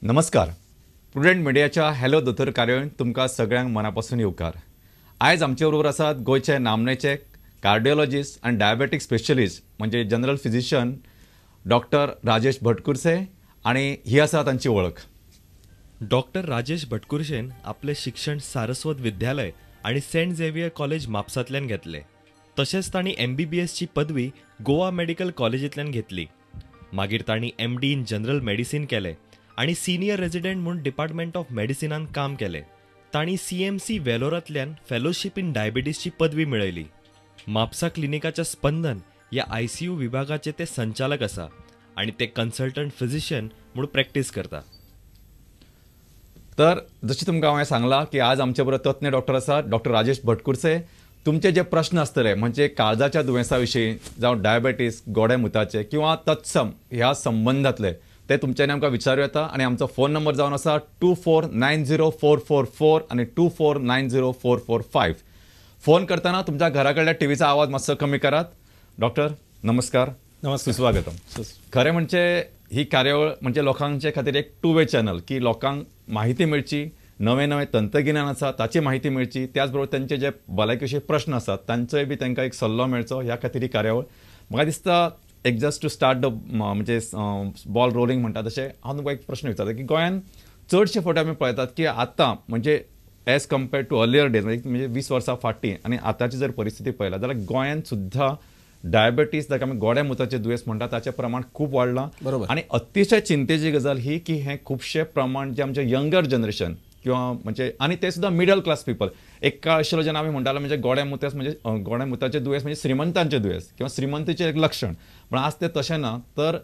नमस्कार. प्रुडंट मिडियाच्या हॅलो दोतोर कार्यावळीन तुमकां सगळ्यांक मनापासून येवकार. आयज आमचे बरोबर आसात गोंयचे नामनेचे कार्डिओलॉजिस्ट आनी डायबेटीक स्पेशलिस्ट म्हणजे जनरल फिजिशियन डॉक्टर राजेश भटकुरसे आणि ही आसा तांची वळख. डॉक्टर राजेश भटकुरशेन आपले शिक्षण सारस्वत विद्यालय आणि सेंट झेवियर कॉलेज म्हापसांतल्यान घेतले. तशेंच तांणी MBBS ची पदवी गोवा मेडिकल कॉलेजींतल्यान घेतली. मागीर तांणी MD इन जनरल मेडिसिन केले आणि सिनियर रेजिडेंट म्हणून डिपार्टमेंट ऑफ मेडिसिनान काम केले. तांणी CMC वेलोरांतल्यान फेलोशिप इन डायबिटीसची पदवी मेळयली. म्हापसा क्लिनिकाच्या स्पंदन ह्या ICU विभागाचे ते संचालक आसा आणि ते कन्सल्टंट फिजिशियन म्हणून प्रॅक्टीस करता. तर जशी तुमकां हांवें सांगलां की आज आमचे बरोबर तज्ञ डॉक्टर आसात डॉक्टर राजेश भटकुरसे. तुमचे जे प्रश्न आसतले म्हणजे काळजाच्या दुयेंसा विशीं जावं डायबेटीस गोडेमुताचे किंवा तत्सम ह्या संबंधातले ते तुमच्यांनी आमकां विचारूं येता. आणि आमचो फोन नंबर जावन आसा 24904444 आणि 24904445. फोन करतना तुमच्या घरा कडल्या टीव्हीचा आवाज मातसो कमी करात. डॉक्टर नमस्कार. नमस्कार. सुस्वागतम. खरें म्हणजे ही कार्यावळ म्हणजे लोकांचे खातीर एक टू वे चॅनल की लोकांक माहिती मेळची, नवे नवे तंत्रगिन्यान आसा ताची माहिती मेळची, त्याच बरोबर तांचे जे भलायकेचे प्रश्न आसात तांचोय बी तांकां एक सल्लो मेळचो ह्या खातीर ही कार्यावळ. म्हाका दिसता एक जस्ट टू स्टार्ट द म्हणजे बॉल रोलिंग म्हणटा तशें हांव तुमकां एक प्रश्न विचारता की गोंयान चडशे फावटी आमी पळयतात की आतां म्हणजे as compared to earlier days म्हणजे 20 वर्सां फाटीं आणि आतांची जर परिस्थिती पळयला जाल्यार गोंयान सुद्धा डायबेटीस जाका आमी गोडेमुताचे दुयेंस म्हणटा ताचें प्रमाण खूप वाडलां. बरोबर. आणि अतिशय चिंतेची गजाल ही की हे खुबशे प्रमाण जे आमचे यंगर जनरेशन किंवा म्हणजे आणि ते सुद्धा मिडल क्लास पीपल एक काळ आशिल्लो जेन्ना आमी म्हणटालो म्हणजे गोडेमुतास म्हणजे गोडेमुताचे दुयेंस म्हणजे श्रीमंतांचे दुयेंस किंवा श्रीमंतीचें एक लक्षण. पण आज ते तशें ना. तर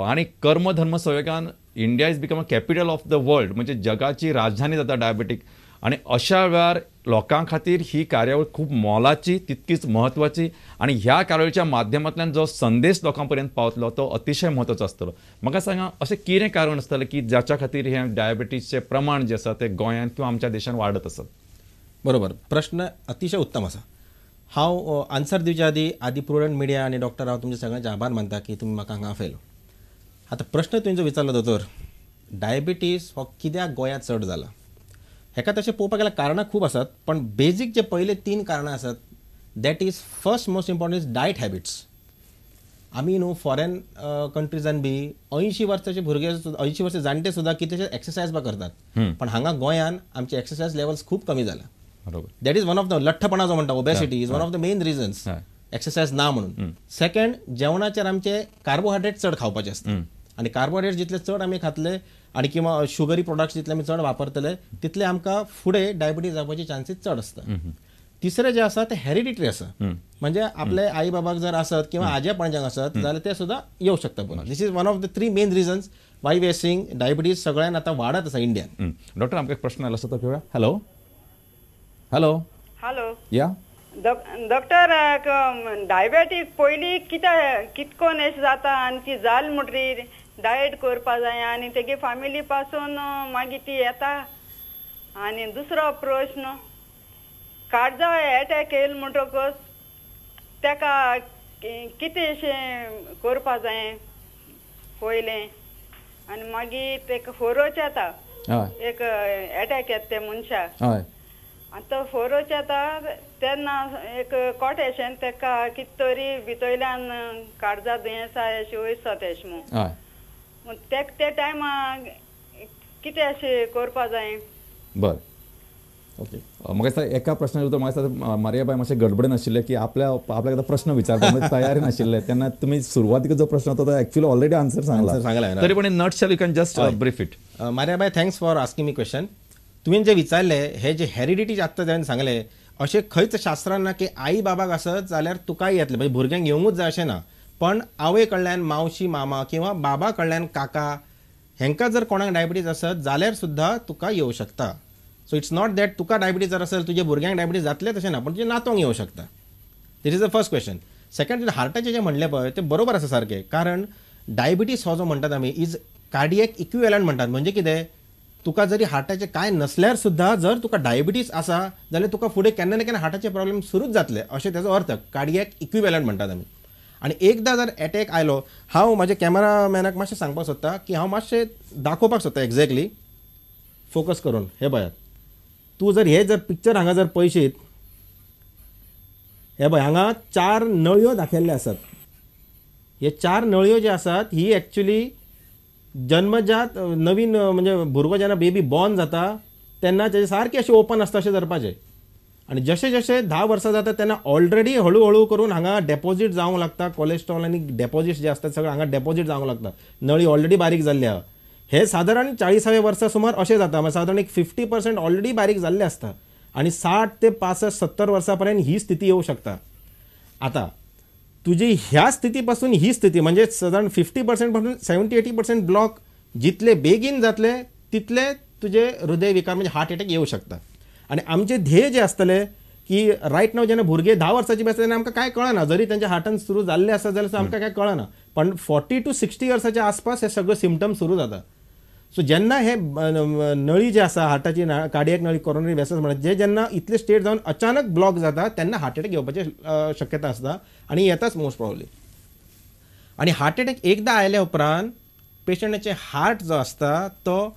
आणि कर्म धर्म संयोगान India is become a capital of the world म्हणजे जगाची राजधानी जाता डायबेटीक. आणि अशा वेळार लोकां खातीर ही कार्यावळ खूप मोलाची तितकीच म्हत्वाची आणि ह्या कार्यावळीच्या माध्यमांतल्यान जो संदेश लोकां पर्यंत पावतलो तो अतिशय म्हत्वाचो आसतलो. म्हाका सांगा अशें कितें कारण आसतलें की जाच्या खातीर हे डायबेटीसचें प्रमाण जे आसा ते गोंयांत किंवा आमच्या देशान वाडत आसा. बरोबर. प्रश्न अतिशय उत्तम आसा. हांव आन्सर दिवच्या आदी प्रुडंट मिडिया आणि डॉक्टर हांव तुमचे सगळ्यांचे आभार मानता की तुमी म्हाका हांगा afयलो. आतां प्रश्न तुमचो विचारलो दोतोर, डायबिटीस हो कित्याक गोंयांत चड जाला. हेका तशें पळोवपाक गेल्यार कारणां खूब आसात, पण बेजीक जे पयले 3 कारणां आसात that is first most important is diet habits. आमी न्हू फॉरेन कंट्रीजान बी 80 वर्साचे भुरगे 80 वर्सां जाणटे सुद्धा कितेंशे एक्सरसायज करतात. पण हांगा गोंयान आमचे एक्सरसायज लेवल्स खूप कमी जाला. बरोबर. That is one of the लठ्ठपणा जो म्हणटा obesity is one of the main reasons exercise ना म्हणून. सेकंड, जेवणाचेर आमचे कार्बोहायड्रेट चड खावपाचे आसता आणि कार्बोहायड्रेट जितले चड आमी खातले आणि किंवा शुगरी प्रोडक्ट्स जितले आमी चड वापरतले तितले आमकां फुडें डायबिटीज जावपाचे चान्सीस चड आसता. तिसरें जे आसा ते हेरिडिटरी आसा. म्हणजे आपले आई बाबाक जर आसत किंवा आजे पणज्यांक आसत जाल्यार ते सुद्धा येऊ शकता. This is one of the 3 main reasons why we are seeing diabetes सगळ्यान आतां वाडत आसा इंडियान. डॉक्टर आमकां एक प्रश्न आयलो आसा तो घेवया. हॅलो हॅलो हॅलो या डॉक्टर डायबेटीस पयलीं कितकोन अशें जाता आनी ती जाल म्हणटरी डायट करपा जाय आनी तेगे फॅमिली पासून मागीर ती येता. आनी दुसरो प्रश्न, काळजा अटॅक येयलो म्हणटकच तेका कितें अशें करपा जाय पयलें आनी मागीर तेका फरोच येता एक अटॅक येता ते मनशाक आतां फरोच येता तेन्ना एक कोटेशन तेका कितें तरी भितरल्यान काळजा दुयेंसा अशी वयता तेश म्हणून ते टायमाक कितें अशें करपा जाय. बरं. ओके. म्हाका दिसता एका प्रश्नाचेर उत्तर म्हाका दिसता मारियाबाई मातशें गडबडीन आशिल्ले की आपल्याक आतां प्रश्न विचारपाक तयारी नाशिल्ले तेन्ना तुमी सुरवातीक जो प्रश्न होता तो एक्चुअली ऑलरेडी आन्सर सांगला. तरी पण in nutshell you can just brief it. Mariabai thanks for asking me question. तुवें जे विचारले हे जे हेरिडिटी आत्तां तेन्ना सांगले अशें खंयच शास्त्रान ना की आई बाबाक आसत जाल्यार तुकाय येतले म्हणजे भुरग्यांक येवंकूच जाय अशें ना. पण आवय कडल्यान मावशी मामा किंवा बाबा कडल्यान काका हेंका जर कोणाक डायबिटीज आसत जाल्यार सुद्धा तुका येवं शकता. So it's not that Tuka diabetes जर असेल तुझ्या भुरग्यांक डायबिटीज जातले तशें ना, पण तुझ्या नातवांक येवं शकता. That is the first question. Second, हार्टाचे जे म्हणले पळय ते बरोबर आसा सारकें. कारण डायबिटीस हो जो म्हणटात आमी इज कार्डियक इक्विवेलंट म्हणटात. म्हणजे कितें, तुका जरी हार्टाचे काय नसल्यार सुद्धा जर तुका डायबिटीस आसा जाल्यार तुका फुडें केन्ना ना केन्ना हार्टाचे प्रॉब्लेम सुरूच जातले अशें तेजो अर्थ कार्डियक इक्विवेलंट म्हणटात आमी. आनी एकदां जर एटॅक आयलो, हांव म्हाज्या कॅमेरामॅनाक मातशें सांगपाक सोदता की हांव मातशें दाखोवपाक सोदता एक्झॅक्टली फोकस करून. हे पळयात, तूं जर हे जर पिक्चर हांगा जर पळयशीत, हे पळय हांगा 4 नळयो दाखयल्ले आसात. हे 4 नळयो जे आसात ही एक्चुली जन्मजात नवीन म्हणजे भुरगो जेन्ना बेबी बॉर्न जाता तेन्ना तेजे सारके अशें ओपन आसता अशें धरपाचें. आनी जशें जशें 10 वर्सां जाता तेन्ना ऑलरेडी हळू हळू करून हांगा डेपॉझीट जावंक लागता. कोलेस्ट्रॉल आनी डेपॉझिट्स जे आसतात सगळें हांगा डेपॉझीट जावंक लागता. नळी ऑलरेडी बारीक जाल्ली आहा. हे सादारण 40व्या वर्सा सुमार अशें जाता. म्हणजे सादारण एक 50% ऑलरेडी बारीक जाल्ले आसता आनी 60 ते 65-70 वर्सां पर्यंत ही स्थिती येवं शकता. आता तुजी ह्या स्थितीपासून ही स्थिती म्हणजे साधारण 50% पासून 70-80% ब्लॉक जितले बेगीन जातले तितले तुझे हृदयविकार म्हणजे हार्ट अटॅक येऊ शकता. आणि आमचे ध्येय जे असतले की रायट नाव जेन्ना भुरगे 10 वर्सांचे बी आसता तेन्ना आमकां कांय कळना, जरी त्यांच्या हार्टान सुरू जाल्ले आसा जाल्यार आमकां कांय कळना. पण 40 to 60 इयर्साच्या आसपास हे सगळे सिम्पटम सुरू जाता. सो जेन्ना हे नळी जे आसा हार्टाची कार्डियक नळी कोरोनरी वेसल्स म्हणत जे जेन्ना इतले स्टेट जावन अचानक ब्लॉक जाता तेन्ना हार्ट अटॅक येवपाची शक्यता आसता आनी येताच मोस्ट प्रॉब्ली. आनी हार्ट अटॅक एकदा आयल्या उपरांत पेशंटाचे हार्ट जो आसता तो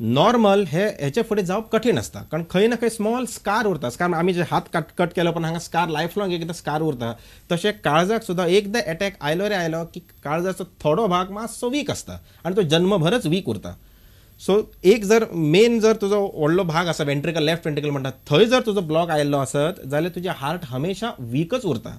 नॉर्मल हेचे फुडें जावप कठीण आसता. कारण खंय ना खंय स्मॉल स्कार उरता. स्कार आमी जे हात कट केलो पण हांगा स्कार लायफ लॉंग एकदां स्कार उरता. तशें काळजाक सुद्दां एकदां अटॅक आयलो रे आयलो की काळजाचो थोडो भाग मातसो वीक आसता आनी तो जन्मभरच वीक उरता. सो एक जर मेन जर तुजो व्हडलो भाग आसा वेंट्रिकल लेफ्ट वेंट्रिकल म्हणटा थंय जर तुजो ब्लॉक आयल्लो आसत जाल्यार तुजें हार्ट हमेशा वीकच उरता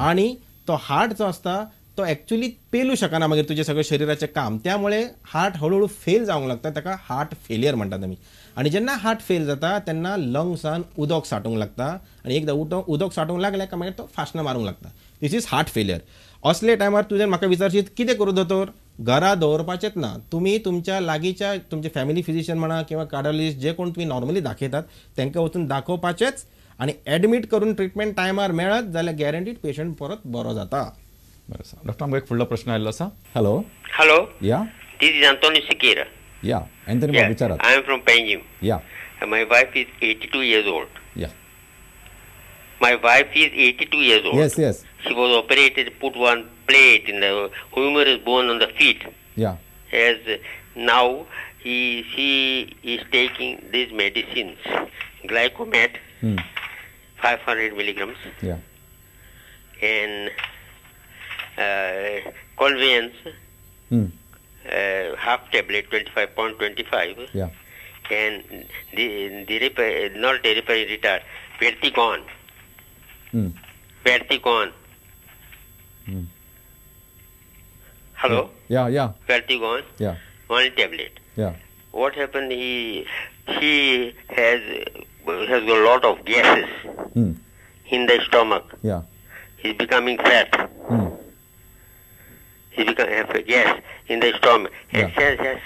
आनी तो हार्ट जो आसता तो एक्चुअली पेलू शकना मागीर तुजे सगळे शरिराचें काम. त्यामुळे हार्ट हळूहळू फेल जावंक लागता. ताका हार्ट फेलियर म्हणटात आमी. आनी जेन्ना हार्ट फेल जाता तेन्ना लंग्सान उदक साठूंक लागता आनी एकदां उदक साठूंक लागलें काय मागीर तो फाशनां मारूंक लागता. This is heart failure. असले टायमार तुजें म्हाका विचारशीत कितें करूं दोतोर? घरा दवरपाचेंच ना. तुमी तुमच्या लागींच्या तुमचे फॅमिली फिजिशियन म्हणा किंवा कार्डिओलॉजिस्ट जे कोण तुमी नॉर्मली दाखयतात तांकां वचून दाखोवपाचेंच आनी एडमीट करून ट्रिटमेंट टायमार मेळत जाल्यार गॅरंटीड पेशंट परत बरो जाता. बरें सर. डॉक्टर आमकां एक फुडलो प्रश्न आयल्लो आसा. हॅलो. Hello, या this is Antonio Siqueira. या एंथनी Yeah, विचारात. I am from Panjim. या My wife is 82 years old. या My wife is 82 years old. Yes yes She was operated, put one plate in the humerus bone on the feet. या As now she is taking these medicines, Glycomet, 500 milligrams, या and Colvance, half tablet, 25.25. या And not Deriparitide, Verticon. Verticon. Hello? या या Verticon, या one tablet. या What happened? She has got a lot of gases in the stomach. या He's becoming fat. He become have a gas in the stomach. Yeah. It has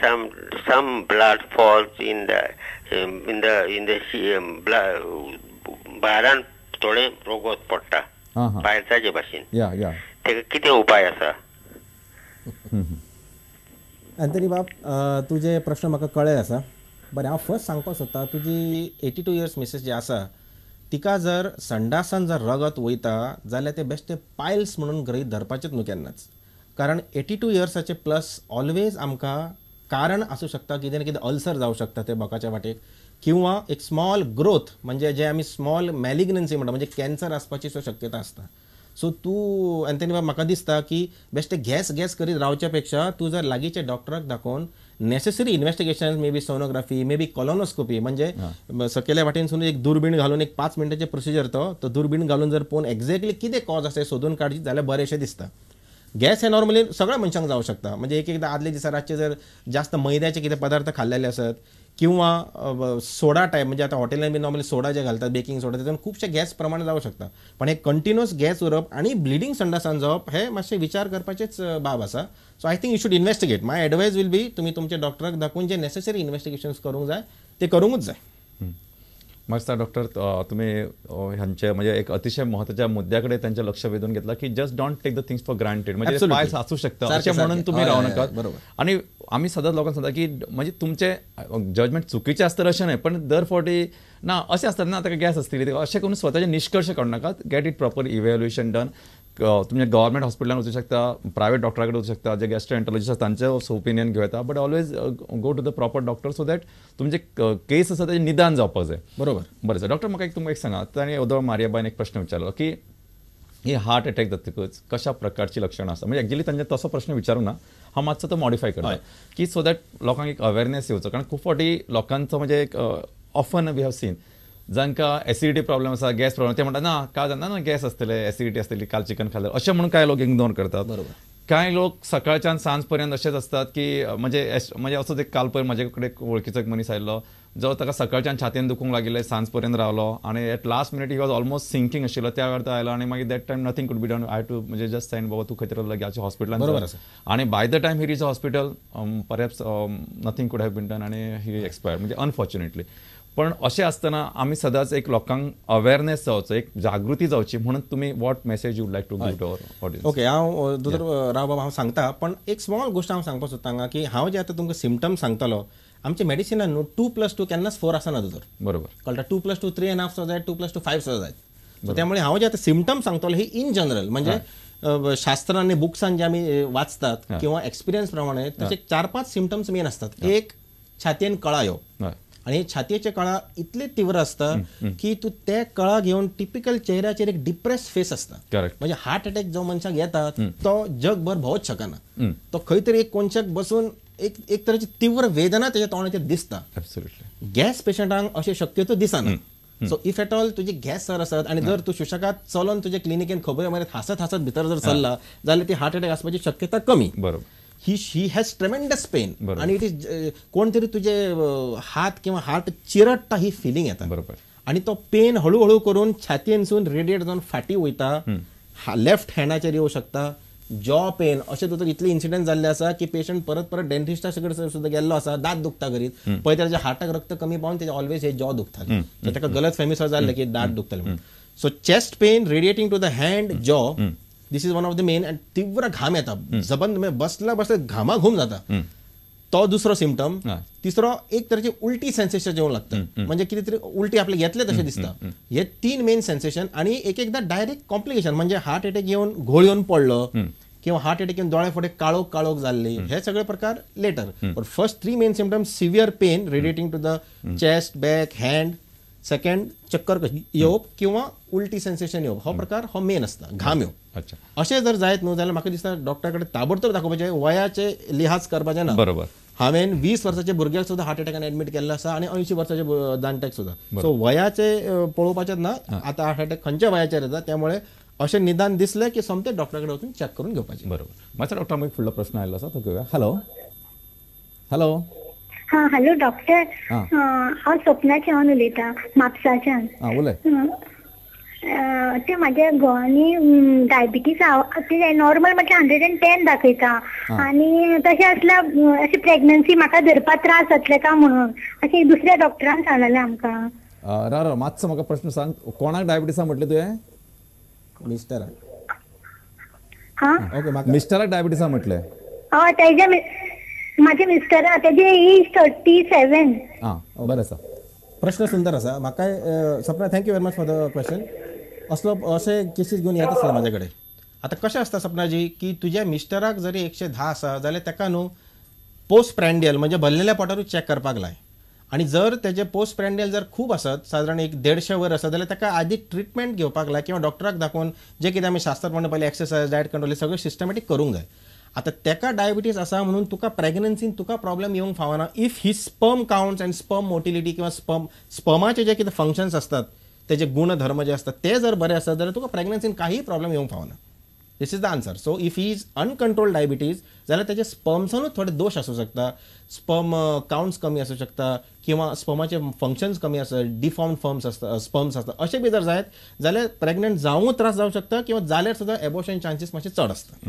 some blood falls in the blood. बारान थोडे रोगोत पडटा हां हां पायलसाचे भाशेन. या या तेका कितें उपाय आसा? अँथनी बाब, तुजे प्रश्न म्हाका कळ्ळे आसा. बरें, हांव फर्स्ट सांगपाक सोदतां तुजी 82 इयर्स मिसेस जी आसा तिका जर संडासान जर रगत वयता जाल्यार ते बेश्टे पायल्स म्हणून गृहीत धरपाचेच न्हू केन्नाच. कारण 82 इयर्साचे प्लस ऑलवेज आमकां कारण आसूं शकता कितें ना कितें अल्सर जावं शकता ते बोकाच्या वाटेक किंवा एक स्मॉल ग्रोथ म्हणजे जे आमी स्मॉल मॅलिग्नन्सी म्हणटा म्हणजे कॅन्सर आसपाची शक्यता आसता. सो तूं अँथनी बाब म्हाका दिसता की बेश्टे गॅस करीत रावच्या पेक्षा तूं जर लागींच्या डॉक्टराक दाखोवन necessary investigation may be sonography may be colonoscopy म्हणजे सकयल्या वाटेनसून एक दुर्बीण घालून एक 5 मिनटाचे प्रोसिजर तो दुर्बीण घालून जर पळोवन एक्झॅक्टली कितें कॉज आसा सोदून काडची जाल्यार बरेंशें दिसता. गॅस हे नॉर्मली सगळ्या मनशांक जावं शकता. म्हणजे एकदां आदले दिसा रातचे जर जास्त मैद्याचे कितें पदार्थ खाल्लेले आसत किंवा सोडा टायप म्हणजे आता हॉटेलांनी नॉर्मली सोडा जे घालतात बेकिंग सोडा त्यातून खूपशे गॅस प्रमाण जावं शकता. पण हे कंटिन्युअस गॅस उरप आणि ब्लिडिंग संडासान जावप हे मातशें विचार करपाचेच बाब आसा. So I think you should investigate. My advice will be तुमी तुमच्या डॉक्टराक दाखवून जे नेसेसरी इन्व्हेस्टिगेशन्स करूंक जाय ते करूंकच जाय. मस्त डॉक्टर, तुम्ही ह्यांचे म्हणजे एक अतिशय महत्त्वाच्या मुद्द्याकडे त्यांचं लक्ष वेधून घेतलं की just don't take the things for granted. म्हणजे पाय असू शकतं असे म्हणून तुम्ही राहू नका. आणि आम्ही सदांच लोकांना सांगता की म्हणजे तुमचे जजमेंट चुकीचे असतं असे नाही, पण दर फावटी ना असे असतात ना आता गॅस असतील असे करून स्वतःचे निष्कर्ष काढू नका. Get it proper evaluation done. तुमच्या गव्हर्मेंट हॉस्पिटलान वचूं शकता, प्रायवेट डॉक्टरा कडेन वचूं शकता, जे गॅस्ट्रोएंटरोलॉजिस्ट आसा तांचे ओपिनियन घेवं येता, but always go to the proper doctor so that तुमचे केस आसा तेजें निदान जावपाक जाय. बरोबर. बरें सर, डॉक्टर म्हाका तुमकां एक सांगा, ताणें उदळ मारियाबाईन एक प्रश्न विचारलो की ही हार्ट अटॅक जातकच कशा प्रकारची लक्षणां आसता. म्हणजे एक्चुअली तांचे तसो प्रश्न विचारूं ना, हांव मातसो तो मॉडिफाय करता की सो दॅट लोकांक एक अवेरनेस येवचो. कारण खूब फावटी लोकांचो म्हणजे एक ऑफन वी हॅव सीन जांकां एसिडिटी प्रॉब्लेम आसा, गॅस प्रॉब्लेम, ते म्हणटात ना काय जाता ना गॅस आसतले, एसिडिटी आसतली, काल चिकन खाल्लें, अशें म्हणून कांय लोक इग्नोर करतात. बरोबर. कांय लोक सकाळच्यान सांज पर्यंत अशेंच असतात की म्हणजे असोच एक काल पयर म्हाजे कडेन वळखीचो एक मनीस आयिल्लो जो ताका सकाळच्यान छातयेन दुखूंक लागले, सांज पर्यंत रावलो आनी at last minute he was almost syncing आशिल्लो. त्या वेळार तो आयलो आनी मागीर that time nothing could be done. I too म्हणजे जस्ट सेंड बाबा तूं खंय तरी लागींच्या हॉस्पिटलान. बरोबर आसा. आनी by the time he reach hospital perhaps nothing could have been done आनी ही एक्सपायर्ड, म्हणजे अनफॉर्च्युनेटली. पण अशें आसतना आमी सदांच एक लोकांक अवेरनेस जावचो, एक जागृती जावची, म्हणून तुमी what message you'd like to give to our audience. Okay, हांव दोतोर राव बाबा हांव सांगता, पण एक स्मॉल गोश्ट हांव सांगपाक सोदता हांगा की हांव जे आतां तुमकां सिमटम्स सांगतलो, आमच्या मेडिसिनान न्हू 2+2 केन्नाच 4 आसना दोतोर. बरोबर. कळटा? 2+2 3.5 सुद्दां जाय, 2+2 5 सुद्दां जाय. सो त्यामुळे हांव जे आतां सिमटम्स सांगतलो ही इन जनरल, म्हणजे शास्त्रां आनी बुक्सान जे आमी वाचतात किंवा एक्सपिरियन्स प्रमाणे तसे 4-5 सिमटम्स मेन असतात. एक, छातयेन कळा येवप, आणि छातयेचे कळा इतले तीव्र असता की तू त्या कळा घेऊन टिपिकल चेहऱ्याचेर एक डिप्रेस फेस असता. म्हणजे हार्ट अटॅक जो मनशाक येता तो जगभर भोवच शकना. तो खंय तरी एक कोणशाक बसून एक तरेची तीव्र वेदना त्याच्या तोंडाचेर दिसता. गॅस पेशंटांक अशें शक्यतो दिसना. सो इफ एट ऑल तुजी गॅस सर आसत आनी जर तू सुशेगाद चलोन तुजे क्लिनिकेन खबर मारीत हसत भितर जर चल्ला जाल्यार ती हार्ट अटॅक आसपाची शक्यता कमी. बरोबर. ही हॅज ट्रेमेंडस पेन आणि इट इज कोण तरी तुझे हात किंवा हार्ट चिरडटा ही फिलिंग येता. बरोबर. आणि तो पेन हळूहळू करून छातयेनसून रेडिएट जावन फाटी वयता, लेफ्ट हँडाचेर येवं शकता, जॉ पेन अशें तर इतले इन्सिडेंट जाल्ले आसा की पेशंट परत परत डेंटिस्टा कडेन सुद्दां गेल्लो आसा, दात दुखता करीत, पळय त्याच्या हार्टाक रक्त कमी पावून त्याचे ऑलवेज हे जॉ दुखताले, ताका गलत फॅमी सुद्दां जाल्ले की दात दुखताले म्हणून. So chest pain radiating to the hand, jaw, this is one of the main. आणि तीव्र घाम येता, जबन बसला घामा घुम जाता, तो दुसरो सिमटम. तिसरो एक तरेची उलटी सेन्सेशन येवंक लागता, म्हणजे कितें तरी उलटी आपले घेतले तशें दिसता. हे 3 मेन सेन्सेशन. आणि एकदा डायरेक्ट कॉम्प्लिकेशन, म्हणजे हार्ट अटॅक येवन घोळ येवन पडलो किंवा हार्ट अटॅक येवन दोळे फुडें काळोख जाल्ली, हे सगळे प्रकार लेटर. पण first 3 main symptoms, severe pain radiating to the chest, back, hand. Second, चक्कर येवप किंवा उलटी सेन्सेशन येवप, हो प्रकार हो मेन असता, घाम येवप. अशें जर जायत न्हू जाल्यार म्हाका दिसता डॉक्टरा कडेन ताबडतोब दाखोवपाचें, वयाचे लिहाज करपाचें ना. बरोबर. हांवें 20 वर्साच्या भुरग्याक सुद्दां हार्ट अटॅकान एडमीट केल्लो आसा आणि 80 वर्साच्या जाणट्याक सुद्दां. सो वयाचे पळोवपाचें ना, आतां हार्ट अटॅक खंयच्या वयाचेर येता, त्यामुळे अशें निदान दिसलें की सोमतें डॉक्टरा कडेन वचून चॅक करून घेवपाचें. बरोबर. मातसो डॉक्टर म्हाका फुडलो प्रश्न आयिल्लो आसा तो घेवया. Hello hello. हा हॅलो डॉक्टर, हांव सपनाच्यान उलयतां, म्हापसाच्यान. उलय. ते म्हाज्या घोवांनी डायबिटीस ते नॉर्मल म्हटल्यार 110 दाखयता, आनी तशें आसल्यार अशी प्रेग्नन्सी म्हाका धरपाक त्रास जातले काय म्हणून अशें दुसऱ्या डॉक्टरान सांगलेलें आमकां. राव मातसो म्हाका प्रश्न सांग, कोणाक डायबिटीसा म्हटलें तुवें? मिस्टर. हा ओके, मिस्टराक डायबिटीसा म्हटलें? हय, तेजे माझे मिस्टर तेजे एज 37. बरें आसा. प्रश्न सुंदर आसा. म्हाका Sapna thank you very much for the question. असे केसीस घेवन येत आसले म्हाजे कडेन. आतां कशें आसता सपनाजी की तुज्या मिस्टराक जरी 110 आसा जाल्यार ताका न्हू पोस्ट प्रँडियल म्हणजे भरलेल्या पोटारूच चॅक करपाक लाय. आणि जर तेजे पोस्ट प्रँडियल जर खूब आसत, सादारण एक 150 वर आसत, जाल्यार ताका आदी ट्रिटमेंट घेवपाक लाय किंवा डॉक्टराक दाखोवन जे कितें आमी शास्त्रप्रमाणे पहिले एक्सरसाइज, डायट कंट्रोल सगळें सिस्टमॅटीक करूंक जाय. आता तेका डायबिटीस आसा म्हणून तुका प्रेग्नन्सीन तुका प्रॉब्लेम येवंक फावना if he sperm counts and sperm motility किंवा स्पर्माचे जे कितें फंक्शन्स असतात, तेजे गुणधर्म जे असतात ते जर बरे असतात जाल्यार तुका प्रेग्नन्सीन काही प्रॉब्लेम येवंक फावना. This is the answer. So if he is uncontrolled diabetes जाल्यार तेजे स्पर्म्सानूच थोडे दोष असू शकता, स्पर्म काउंट्स कमी असू शकता किंवा स्पर्माचे फंक्शन्स कमी असतात, डिफॉर्म स्पर्म्स असतात, अशें बी जर जायत जाल्यार प्रेग्नंट जावंक त्रास जावं शकता किंवा जाल्यार सुद्दां एबॉर्शन चान्सीस मातशे चड असतात.